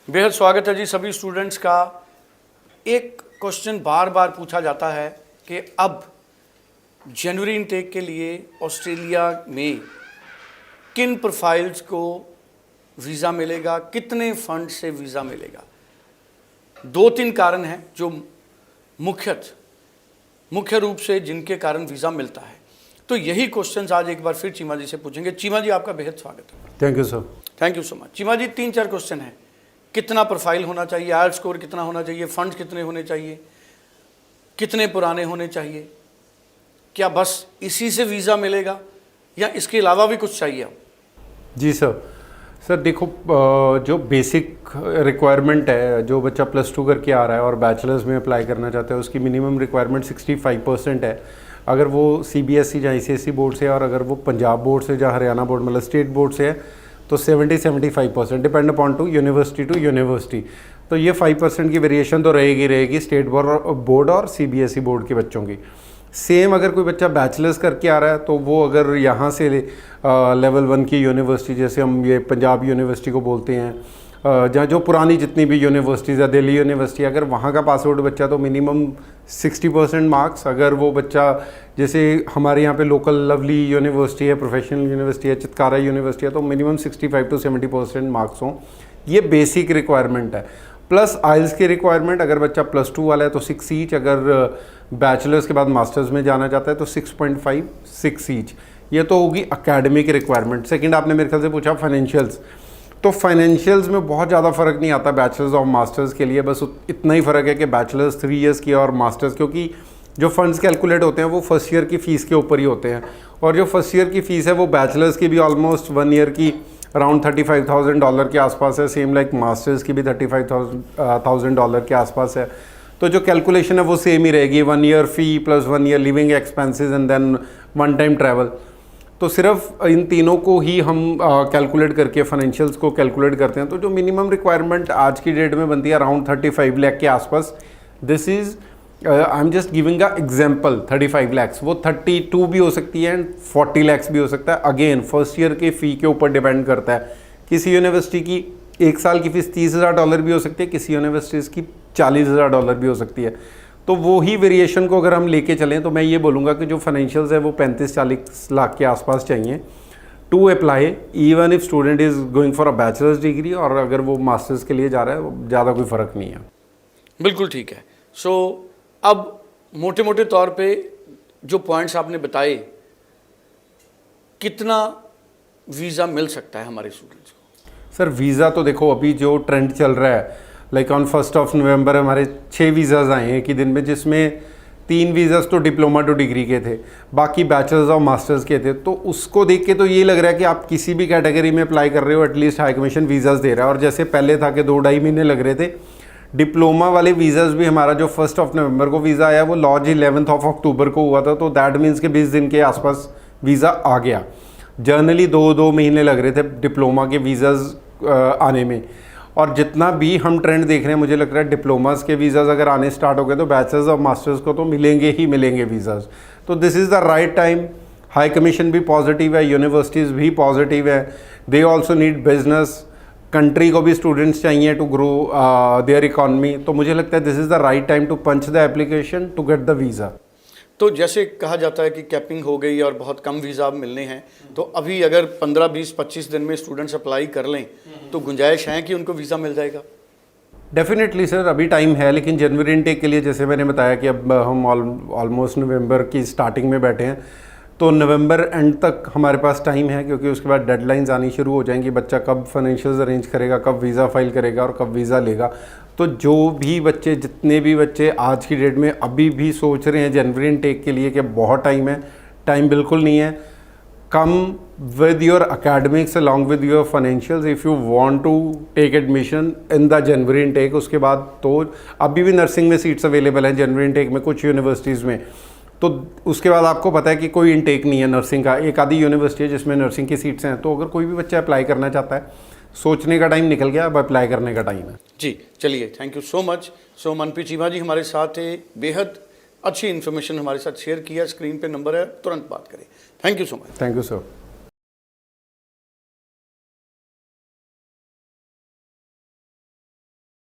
बेहद स्वागत है जी सभी स्टूडेंट्स का। एक क्वेश्चन बार बार पूछा जाता है कि अब जनवरी इनटेक के लिए ऑस्ट्रेलिया में किन प्रोफाइल्स को वीज़ा मिलेगा, कितने फंड से वीज़ा मिलेगा। 2-3 कारण हैं जो मुख्य रूप से जिनके कारण वीज़ा मिलता है। तो यही क्वेश्चंस आज एक बार फिर चीमा जी से पूछेंगे। चीमा जी, आपका बेहद स्वागत है। Thank you sir. Thank you so much. Cheema ji, 3-4 question हैं। कितना प्रोफाइल होना चाहिए, आइल्स स्कोर कितना होना चाहिए, फंड्स कितने होने चाहिए, कितने पुराने होने चाहिए, क्या बस इसी से वीज़ा मिलेगा या इसके अलावा भी कुछ चाहिए? जी सर देखो, जो बेसिक रिक्वायरमेंट है, जो बच्चा +2 करके आ रहा है और बैचलर्स में अप्लाई करना चाहता है, उसकी मिनिमम रिक्वायरमेंट 65% है। अगर वो CBSE या ICSE बोर्ड से है और अगर वो पंजाब बोर्ड से या हरियाणा बोर्ड मतलब स्टेट बोर्ड से है तो 70-75%, डिपेंड अपॉन टू यूनिवर्सिटी। तो ये 5% की वेरिएशन तो रहेगी स्टेट बोर्ड और CBSE बोर्ड के बच्चों की। सेम अगर कोई बच्चा बैचलर्स करके आ रहा है तो वो अगर यहाँ से लेवल 1 की यूनिवर्सिटी, जैसे हम ये पंजाब यूनिवर्सिटी को बोलते हैं, जहाँ जो पुरानी जितनी भी यूनिवर्सिटीज़ है, दिल्ली यूनिवर्सिटी, अगर वहाँ का पास आउट बच्चा तो मिनिमम 60% मार्क्स। अगर वो बच्चा जैसे हमारे यहाँ पे लोकल लवली यूनिवर्सिटी है, प्रोफेशनल यूनिवर्सिटी है, चितकारा यूनिवर्सिटी है, तो मिनिमम 65-70% मार्क्स हों। ये बेसिक रिक्वायरमेंट है। प्लस आइल्स की रिक्वायरमेंट, अगर बच्चा +2 वाला है तो 6 ईच, अगर बैचलर्स के बाद मास्टर्स में जाना चाहता है तो 6.5 6 ईच। ये तो होगी एकेडमिक रिक्वायरमेंट। सेकंड, आपने मेरे ख्याल से पूछा फाइनेंशियल्स। तो फाइनेंशियल्स में बहुत ज़्यादा फ़र्क नहीं आता बैचलर्स और मास्टर्स के लिए। बस इतना ही फ़र्क है कि बैचलर्स 3 ईयर्स की और मास्टर्स, क्योंकि जो फंड्स कैलकुलेट होते हैं वो फर्स्ट ईयर की फ़ीस के ऊपर ही होते हैं। और जो फर्स्ट ईयर की फ़ीस है वो बैचलर्स की भी ऑलमोस्ट 1 ईयर की अराउंड $35,000 के आसपास है। सेम लाइक मास्टर्स की भी $35,000 के आसपास है। तो जो कैलकुलेशन है वो सेम ही रहेगी, 1 year fee plus 1 year living expenses and then 1 time travel. तो सिर्फ इन तीनों को ही हम कैलकुलेट करके फाइनेंशियल्स को कैलकुलेट करते हैं। तो जो मिनिमम रिक्वायरमेंट आज की डेट में बनती है अराउंड 35 लाख के आसपास। This is I am just giving a example. 35 lakh वो 32 भी हो सकती है एंड 40 लाख भी हो सकता है। अगेन फर्स्ट ईयर के फ़ी के ऊपर डिपेंड करता है। किसी यूनिवर्सिटी की 1 साल की फ़ीस $30,000 भी हो सकती है, किसी यूनिवर्सिटीज़ की $40,000 भी हो सकती है। तो वो ही वेरिएशन को अगर हम लेके चलें तो मैं ये बोलूँगा कि जो फाइनेंशियल्स है वो 35-40 लाख के आसपास चाहिए to apply, even if student is going for a bachelors degree, और अगर वो मास्टर्स के लिए जा रहा है ज़्यादा कोई फ़र्क नहीं है। बिल्कुल ठीक है। सो अब मोटे मोटे तौर पे जो पॉइंट्स आपने बताए, कितना वीज़ा मिल सकता है हमारे स्टूडेंट्स को? सर वीज़ा तो देखो अभी जो ट्रेंड चल रहा है, लाइक ऑन 1 नवंबर हमारे 6 वीज़ाज़ आए हैं एक ही दिन में, जिसमें 3 वीज़ाज़ तो डिप्लोमा टू डिग्री के थे, बाकी बैचलर्स और मास्टर्स के थे। तो उसको देख के तो ये लग रहा है कि आप किसी भी कैटेगरी में अप्लाई कर रहे हो एटलीस्ट हाई कमीशन वीज़ाज़ दे रहा है। और जैसे पहले था कि 2-2.5 महीने लग रहे थे, डिप्लोमा वाले वीज़ाज़ भी हमारा जो 1 नवंबर को वीज़ा आया वो लॉन्च 11 अक्टूबर को हुआ था। तो दैट मीन्स के 20 दिन के आसपास वीज़ा आ गया। जर्नली 2 महीने लग रहे थे डिप्लोमा के वीज़ाज़ आने में। और जितना भी हम ट्रेंड देख रहे हैं, मुझे लग रहा है डिप्लोमास के वीज़ाज़ अगर आने स्टार्ट हो गए तो बैचलर्स और मास्टर्स को तो मिलेंगे ही मिलेंगे वीज़ाज़। तो this is the right time. High commission भी पॉजिटिव है, यूनिवर्सिटीज़ भी पॉजिटिव है, they also need business, country को भी स्टूडेंट्स चाहिए टू ग्रो देयर इकॉनमी। तो मुझे लगता है this is the right time to punch the application to get the visa. तो जैसे कहा जाता है कि कैपिंग हो गई और बहुत कम वीज़ा अब मिलने हैं, तो अभी अगर 15, 20, 25 दिन में स्टूडेंट्स अप्लाई कर लें तो गुंजाइश है कि उनको वीज़ा मिल जाएगा? डेफिनेटली सर, अभी टाइम है। लेकिन जनवरी इनटेक के लिए जैसे मैंने बताया कि अब हम ऑलमोस्ट नवंबर की स्टार्टिंग में बैठे हैं, तो नवंबर एंड तक हमारे पास टाइम है, क्योंकि उसके बाद डेडलाइंस आनी शुरू हो जाएंगी। बच्चा कब फाइनेंशियल्स अरेंज करेगा, कब वीज़ा फाइल करेगा और कब वीज़ा लेगा। तो जो भी बच्चे, जितने भी बच्चे आज की डेट में अभी भी सोच रहे हैं जनवरी इनटेक के लिए कि बहुत टाइम है, टाइम बिल्कुल नहीं है। Come with your academics along with your financials if you want to take admission in the January intake. उसके बाद तो अभी भी नर्सिंग में सीट्स अवेलेबल हैं जनवरी इनटेक में कुछ यूनिवर्सिटीज़ में। तो उसके बाद आपको पता है कि कोई इनटेक नहीं है नर्सिंग का, एक आधी यूनिवर्सिटी है जिसमें नर्सिंग की सीट्स हैं। तो अगर कोई भी बच्चा अप्लाई करना चाहता है, सोचने का टाइम निकल गया, अब अप्लाई करने का टाइम है। जी चलिए, थैंक यू सो मच। सो मनप्रीत चीमा जी हमारे साथ थे, बेहद अच्छी इन्फॉर्मेशन हमारे साथ शेयर किया। स्क्रीन पे नंबर है, तुरंत बात करें। Thank you so much. Thank you sir.